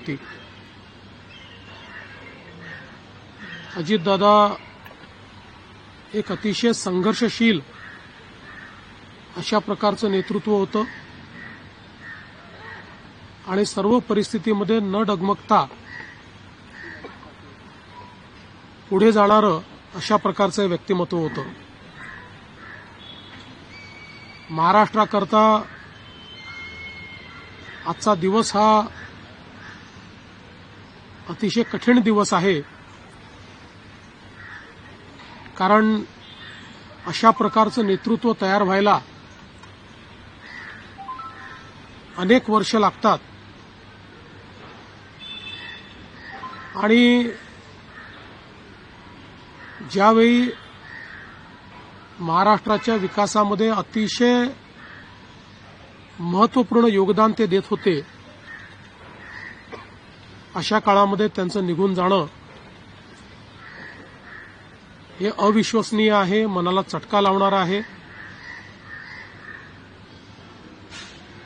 होती। अजितदादा एक अतिशय संघर्षशील अशा प्रकारचं नेतृत्व होतं आणि सर्व परिस्थितीमध्ये न डगमगता पुढे जाणारं अशा प्रकारचं व्यक्तिमत्व होतं। महाराष्ट्राकरता आजचा दिवस हा अतिशय कठीण दिवस आहे, कारण अशा प्रकारचं नेतृत्व तयार व्हायला अनेक वर्ष लागतात आणि ज्यावेळी महाराष्ट्राच्या विकासामध्ये अतिशय महत्त्वपूर्ण योगदान ते देत होते, अशा काळामध्ये त्यांचं निघून जाणं हे अविश्वसनीय आहे, मनाला चटका लावणारं आहे।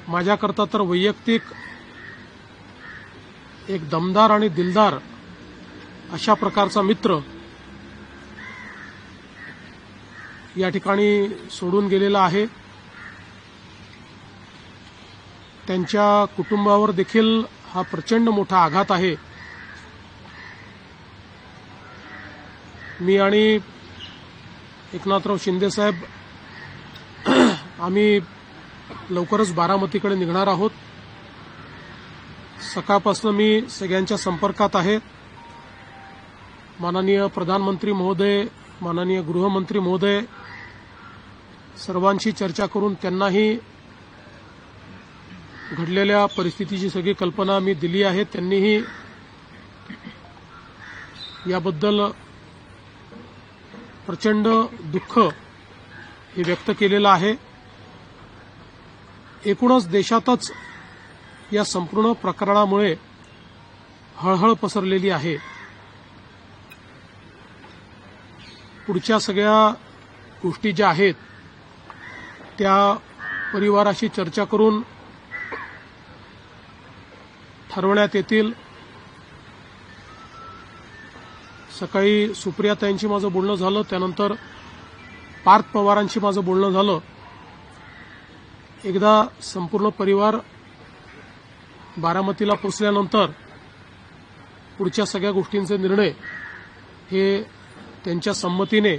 माझ्याकरता तर वैयक्तिक एक दमदार आणि दिलदार अशा प्रकारचा मित्र या ठिकाणी सोडून गेलेला आहे। त्यांच्या कुटुंबावर देखील हा प्रचंड मोठा आघात आहे। मी आणि एकनाथराव शिंदे साहेब आम्ही लवकरच बारामतीकडे निघणार आहोत। सकाळपासून मी सगळ्यांच्या संपर्कात आहे। माननीय प्रधानमंत्री महोदय, माननीय गृहमंत्री महोदय सर्वांशी चर्चा करून त्यांनाही घडलेल्या परिस्थितीची सगळी कल्पना मी दिली आहे। त्यांनीही याबद्दल प्रचंड दुःख हे व्यक्त केलेलं आहे। एकूणच देशातच या संपूर्ण प्रकरणामुळे हळहळ पसरलेली आहे। पुढच्या सगळ्या गोष्टी ज्या आहेत त्या परिवाराशी चर्चा करून ठरवण्यात येतील। सकाळी सुप्रियाताईंशी माझं बोलणं झालं, त्यानंतर पार्थ पवारांशी माझं बोलणं झालं। एकदा संपूर्ण परिवार बारामतीला पोहोचल्यानंतर पुढच्या सगळ्या गोष्टींचे निर्णय हे त्यांच्या संमतीने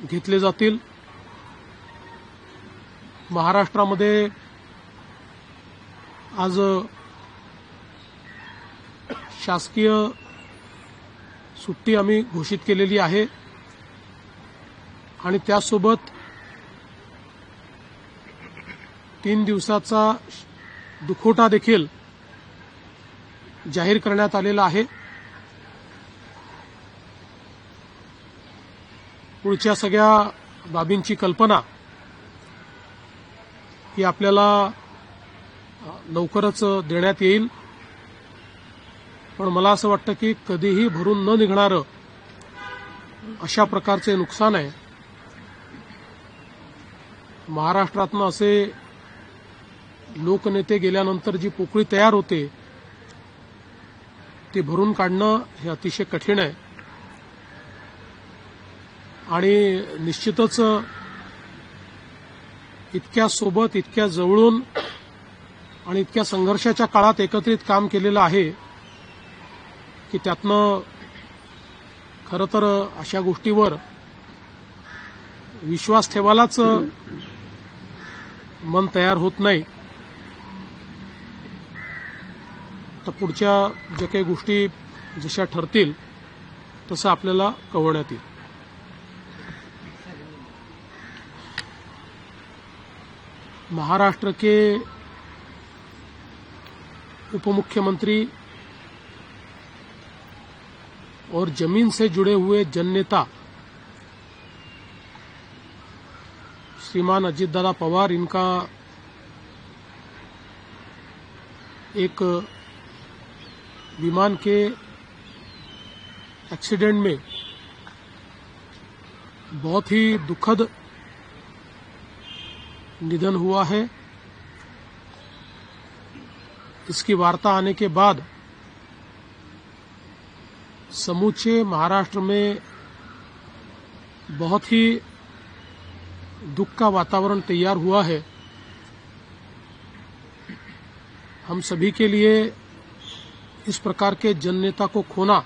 घेतले जातील। महाराष्ट्रामध्ये आज शासकीय सुट्टी आम्ही घोषित केलेली आहे आणि त्यासोबत 3 दिवसाचा दुखवटा देखील जाहीर करण्यात आलेला आहे। पुढच्या सगळ्या बाबींची कल्पना ही आपल्याला लवकरच देण्यात येईल, पण मला असं वाटतं की कधीही भरून न निघणारं अशा प्रकारचे नुकसान आहे। महाराष्ट्रातनं असे लोकनेते गेल्यानंतर जी पोकळी तयार होते ती भरून काढणं हे अतिशय कठीण आहे आणि निश्चितच इतक्या सोबत, इतक्या जवळून आणि इतक्या संघर्षाच्या काळात एकत्रित काम केलेलं आहे की त्यातनं खरं तर अशा गोष्टीवर विश्वास ठेवायलाच मन तयार होत नाही। तर पुढच्या ज्या काही गोष्टी जशा ठरतील तसं आपल्याला कळवण्यात येईल। महाराष्ट्र के उपमुख्यमंत्री और जमीन से जुड़े हुए जननेता श्रीमान अजितदादा पवार, इनका एक विमान के एक्सीडेंट में बहुत ही दुखद निधन हुआ है। इसकी वार्ता आने के बाद समूचे महाराष्ट्र में बहुत ही दुख का वातावरण तैयार हुआ है। हम सभी के लिए इस प्रकार के जननेता को खोना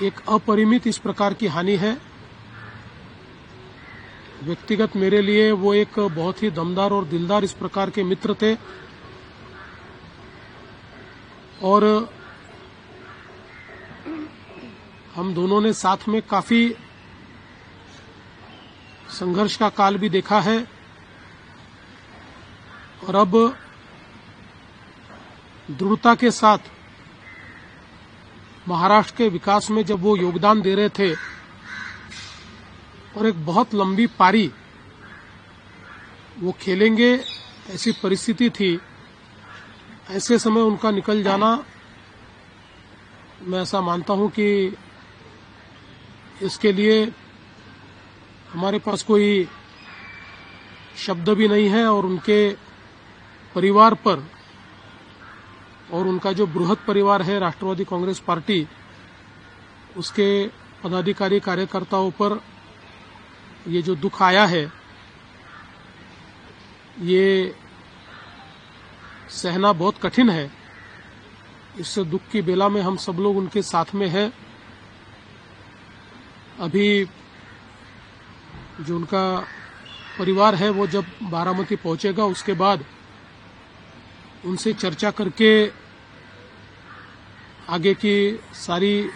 एक अपरिमित इस प्रकार की हानि है। व्यक्तिगत मेरे लिए वो एक बहुत ही दमदार और दिलदार इस प्रकार के मित्र थे और हम दोनों ने साथ में काफी संघर्ष का काल भी देखा है और अब दृढ़ता के साथ महाराष्ट्र के विकास में जब वो योगदान दे रहे थे और एक बहुत लंबी पारी वो खेलेंगे ऐसी परिस्थिति थी, ऐसे समय उनका निकल जाना, मैं ऐसा मानता हूं कि इसके लिए हमारे पास कोई शब्द भी नहीं है और उनके परिवार पर और उनका जो बृहद परिवार है राष्ट्रवादी कांग्रेस पार्टी, उसके पदाधिकारी कार्यकर्ताओं पर ये जो दुख आया है ये सहना बहुत कठिन है। इस दुख की बेला में हम सब लोग उनके साथ में हैं। अभी जो उनका परिवार है वो जब बारामती पहुंचेगा उसके बाद उनसे चर्चा करके आगे की सारी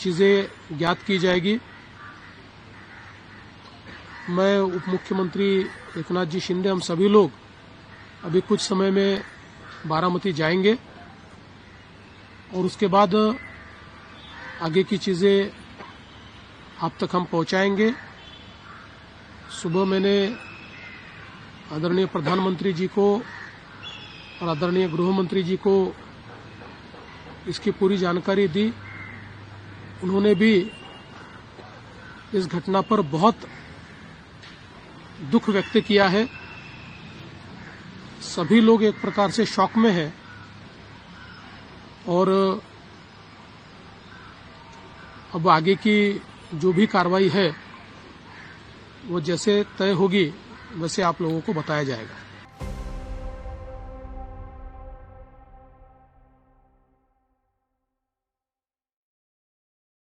चीजें ज्ञात की जाएगी। मैं उप मुख्यमंत्री एकनाथ जी शिंदे, हम सभी लोग अभी कुछ समय में बारामती जाएंगे और उसके बाद आगे की चीजें आप तक हम पहुंचाएंगे। सुबह मैंने आदरणीय प्रधानमंत्री जी को और आदरणीय गृह मंत्री जी को इसकी पूरी जानकारी दी। उन्होंने भी इस घटना पर बहुत दुख व्यक्त किया है। सभी लोग एक प्रकार से शॉक में हैं और अब आगे की जो भी कार्रवाई है वो जैसे तय होगी वैसे आप लोगों को बताया जाएगा।